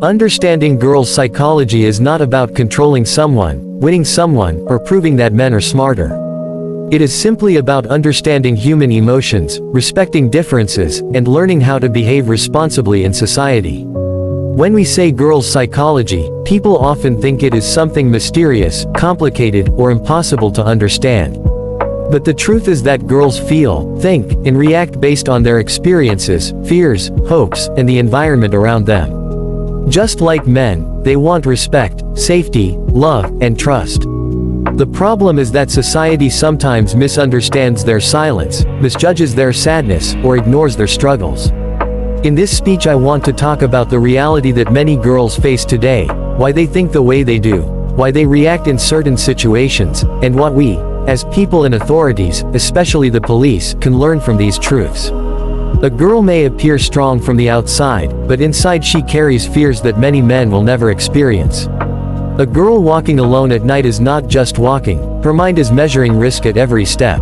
Understanding girls' psychology is not about controlling someone, winning someone, or proving that men are smarter. It is simply about understanding human emotions, respecting differences, and learning how to behave responsibly in society. When we say girls' psychology, people often think it is something mysterious, complicated, or impossible to understand. But the truth is that girls feel, think, and react based on their experiences, fears, hopes, and the environment around them. Just like men, they want respect, safety, love, and trust. The problem is that society sometimes misunderstands their silence, misjudges their sadness, or ignores their struggles. In this speech I want to talk about the reality that many girls face today, why they think the way they do, why they react in certain situations, and what we, as people and authorities, especially the police, can learn from these truths. A girl may appear strong from the outside, but inside she carries fears that many men will never experience. A girl walking alone at night is not just walking, her mind is measuring risk at every step.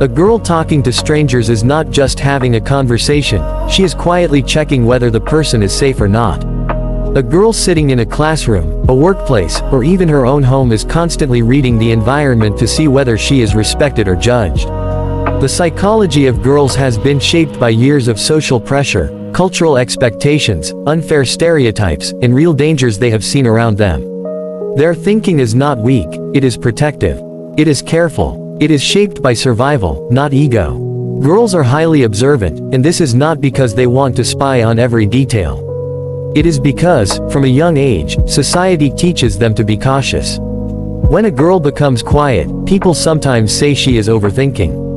A girl talking to strangers is not just having a conversation, she is quietly checking whether the person is safe or not. A girl sitting in a classroom, a workplace, or even her own home is constantly reading the environment to see whether she is respected or judged. The psychology of girls has been shaped by years of social pressure, cultural expectations, unfair stereotypes, and real dangers they have seen around them. Their thinking is not weak, it is protective. It is careful. It is shaped by survival, not ego. Girls are highly observant, and this is not because they want to spy on every detail. It is because, from a young age, society teaches them to be cautious. When a girl becomes quiet, people sometimes say she is overthinking.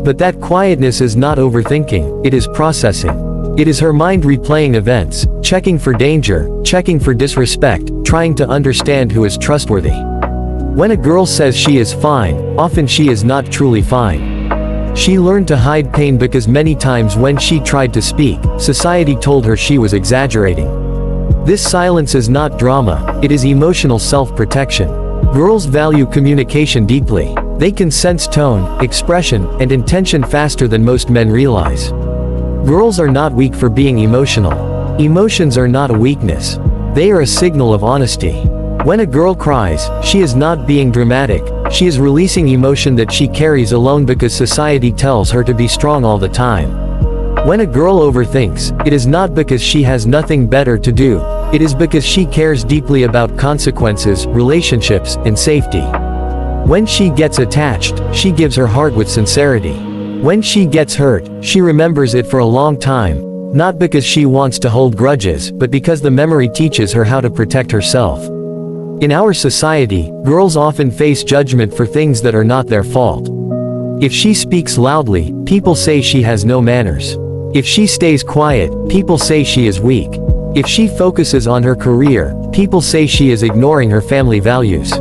But that quietness is not overthinking, it is processing. It is her mind replaying events, checking for danger, checking for disrespect, trying to understand who is trustworthy. When a girl says she is fine, often she is not truly fine. She learned to hide pain because many times when she tried to speak, society told her she was exaggerating. This silence is not drama, it is emotional self-protection. Girls value communication deeply. They can sense tone, expression, and intention faster than most men realize. Girls are not weak for being emotional. Emotions are not a weakness. They are a signal of honesty. When a girl cries, she is not being dramatic, she is releasing emotion that she carries alone because society tells her to be strong all the time. When a girl overthinks, it is not because she has nothing better to do, it is because she cares deeply about consequences, relationships, and safety. When she gets attached, she gives her heart with sincerity. When she gets hurt, she remembers it for a long time, not because she wants to hold grudges, but because the memory teaches her how to protect herself. In our society, girls often face judgment for things that are not their fault. If she speaks loudly, people say she has no manners. If she stays quiet, people say she is weak. If she focuses on her career, people say she is ignoring her family values.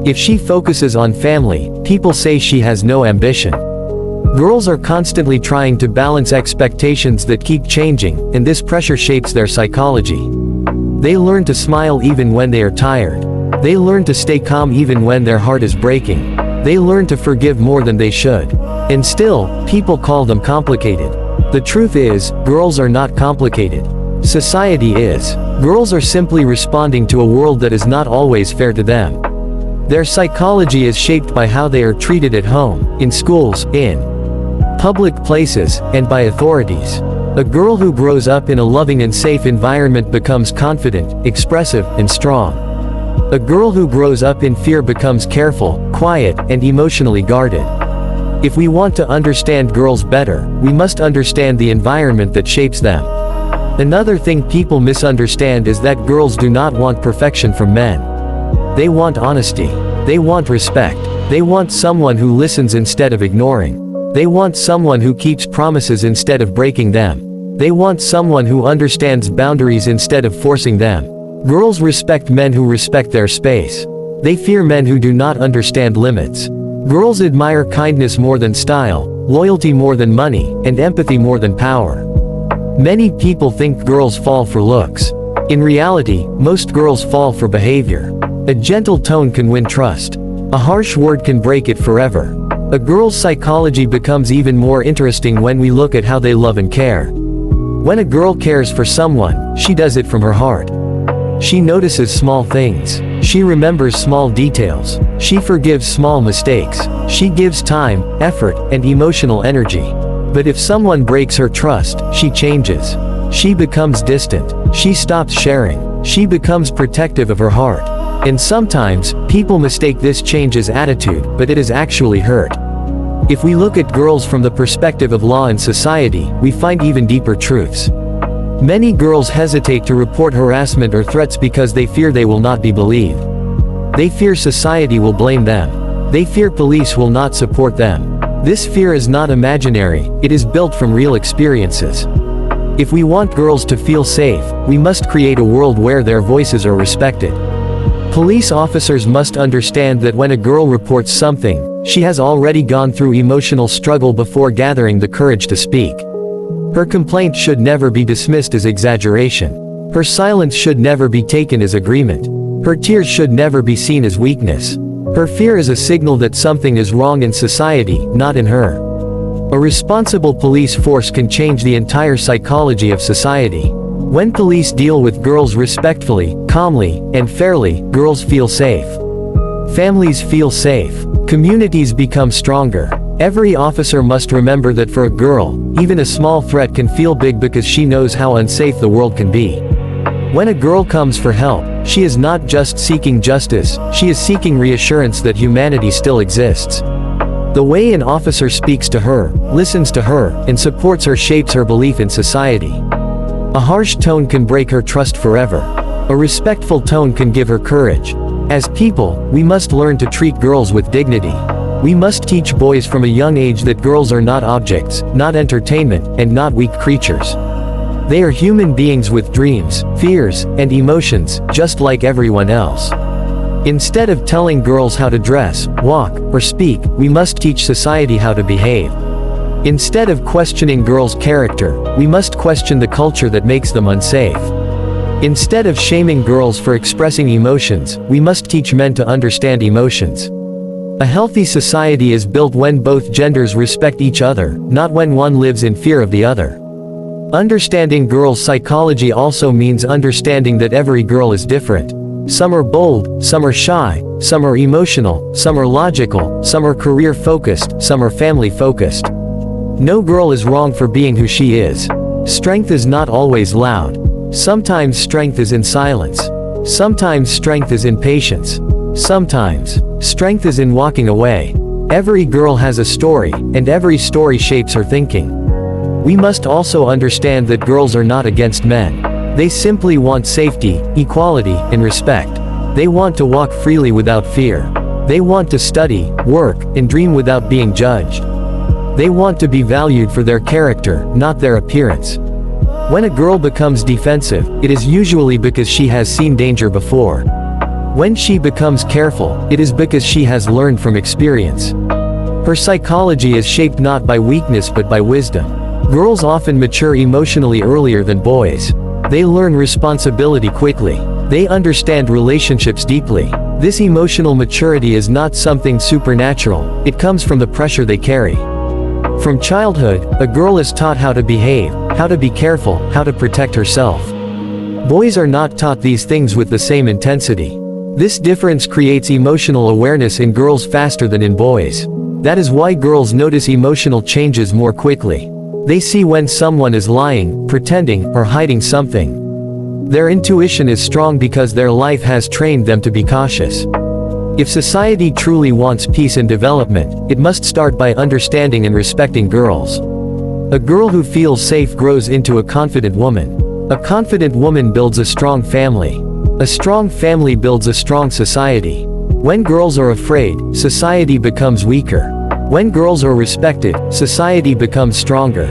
If she focuses on family, people say she has no ambition. Girls are constantly trying to balance expectations that keep changing, and this pressure shapes their psychology. They learn to smile even when they are tired. They learn to stay calm even when their heart is breaking. They learn to forgive more than they should. And still, people call them complicated. The truth is, girls are not complicated. Society is. Girls are simply responding to a world that is not always fair to them. Their psychology is shaped by how they are treated at home, in schools, in public places, and by authorities. A girl who grows up in a loving and safe environment becomes confident, expressive, and strong. A girl who grows up in fear becomes careful, quiet, and emotionally guarded. If we want to understand girls better, we must understand the environment that shapes them. Another thing people misunderstand is that girls do not want perfection from men. They want honesty. They want respect. They want someone who listens instead of ignoring. They want someone who keeps promises instead of breaking them. They want someone who understands boundaries instead of forcing them. Girls respect men who respect their space. They fear men who do not understand limits. Girls admire kindness more than style, loyalty more than money, and empathy more than power. Many people think girls fall for looks. In reality, most girls fall for behavior. A gentle tone can win trust. A harsh word can break it forever. A girl's psychology becomes even more interesting when we look at how they love and care. When a girl cares for someone, she does it from her heart. She notices small things. She remembers small details. She forgives small mistakes. She gives time, effort, and emotional energy. But if someone breaks her trust, she changes. She becomes distant. She stops sharing. She becomes protective of her heart. And sometimes, people mistake this change as attitude, but it is actually hurt. If we look at girls from the perspective of law and society, we find even deeper truths. Many girls hesitate to report harassment or threats because they fear they will not be believed. They fear society will blame them. They fear police will not support them. This fear is not imaginary, it is built from real experiences. If we want girls to feel safe, we must create a world where their voices are respected. Police officers must understand that when a girl reports something, she has already gone through emotional struggle before gathering the courage to speak. Her complaint should never be dismissed as exaggeration. Her silence should never be taken as agreement. Her tears should never be seen as weakness. Her fear is a signal that something is wrong in society, not in her. A responsible police force can change the entire psychology of society. When police deal with girls respectfully, calmly, and fairly, girls feel safe. Families feel safe. Communities become stronger. Every officer must remember that for a girl, even a small threat can feel big because she knows how unsafe the world can be. When a girl comes for help, she is not just seeking justice, she is seeking reassurance that humanity still exists. The way an officer speaks to her, listens to her, and supports her shapes her belief in society. A harsh tone can break her trust forever. A respectful tone can give her courage. As people, we must learn to treat girls with dignity. We must teach boys from a young age that girls are not objects, not entertainment, and not weak creatures. They are human beings with dreams, fears, and emotions, just like everyone else. Instead of telling girls how to dress, walk, or speak, we must teach society how to behave. Instead of questioning girls' character, we must question the culture that makes them unsafe. Instead of shaming girls for expressing emotions, we must teach men to understand emotions. A healthy society is built when both genders respect each other, not when one lives in fear of the other. Understanding girls' psychology also means understanding that every girl is different. Some are bold, some are shy, some are emotional, some are logical, some are career-focused, some are family-focused. No girl is wrong for being who she is. Strength is not always loud. Sometimes strength is in silence. Sometimes strength is in patience. Sometimes, strength is in walking away. Every girl has a story, and every story shapes her thinking. We must also understand that girls are not against men. They simply want safety, equality, and respect. They want to walk freely without fear. They want to study, work, and dream without being judged. They want to be valued for their character, not their appearance. When a girl becomes defensive, it is usually because she has seen danger before. When she becomes careful, it is because she has learned from experience. Her psychology is shaped not by weakness but by wisdom. Girls often mature emotionally earlier than boys. They learn responsibility quickly. They understand relationships deeply. This emotional maturity is not something supernatural, it comes from the pressure they carry. From childhood, a girl is taught how to behave, how to be careful, how to protect herself. Boys are not taught these things with the same intensity. This difference creates emotional awareness in girls faster than in boys. That is why girls notice emotional changes more quickly. They see when someone is lying, pretending, or hiding something. Their intuition is strong because their life has trained them to be cautious. If society truly wants peace and development, it must start by understanding and respecting girls. A girl who feels safe grows into a confident woman. A confident woman builds a strong family. A strong family builds a strong society. When girls are afraid, society becomes weaker. When girls are respected, society becomes stronger.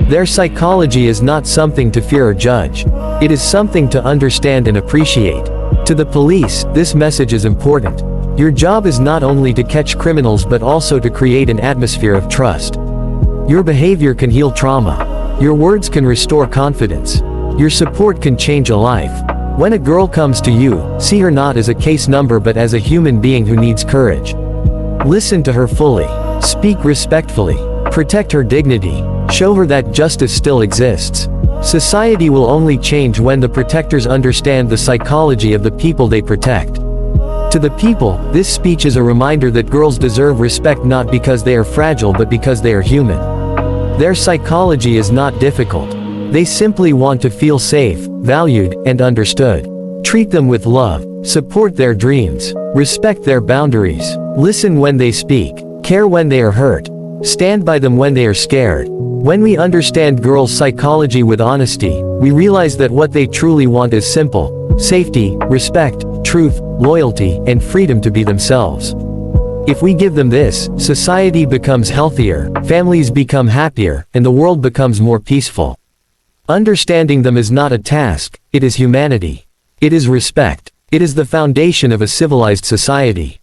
Their psychology is not something to fear or judge. It is something to understand and appreciate. To the police, this message is important. Your job is not only to catch criminals but also to create an atmosphere of trust. Your behavior can heal trauma. Your words can restore confidence. Your support can change a life. When a girl comes to you, see her not as a case number but as a human being who needs courage. Listen to her fully. Speak respectfully. Protect her dignity. Show her that justice still exists. Society will only change when the protectors understand the psychology of the people they protect. To the people, this speech is a reminder that girls deserve respect not because they are fragile but because they are human. Their psychology is not difficult. They simply want to feel safe, valued, and understood. Treat them with love, support their dreams, respect their boundaries, listen when they speak, care when they are hurt, stand by them when they are scared. When we understand girls' psychology with honesty, we realize that what they truly want is simple: safety, respect, truth, loyalty, and freedom to be themselves. If we give them this, society becomes healthier, families become happier, and the world becomes more peaceful. Understanding them is not a task, it is humanity. It is respect. It is the foundation of a civilized society.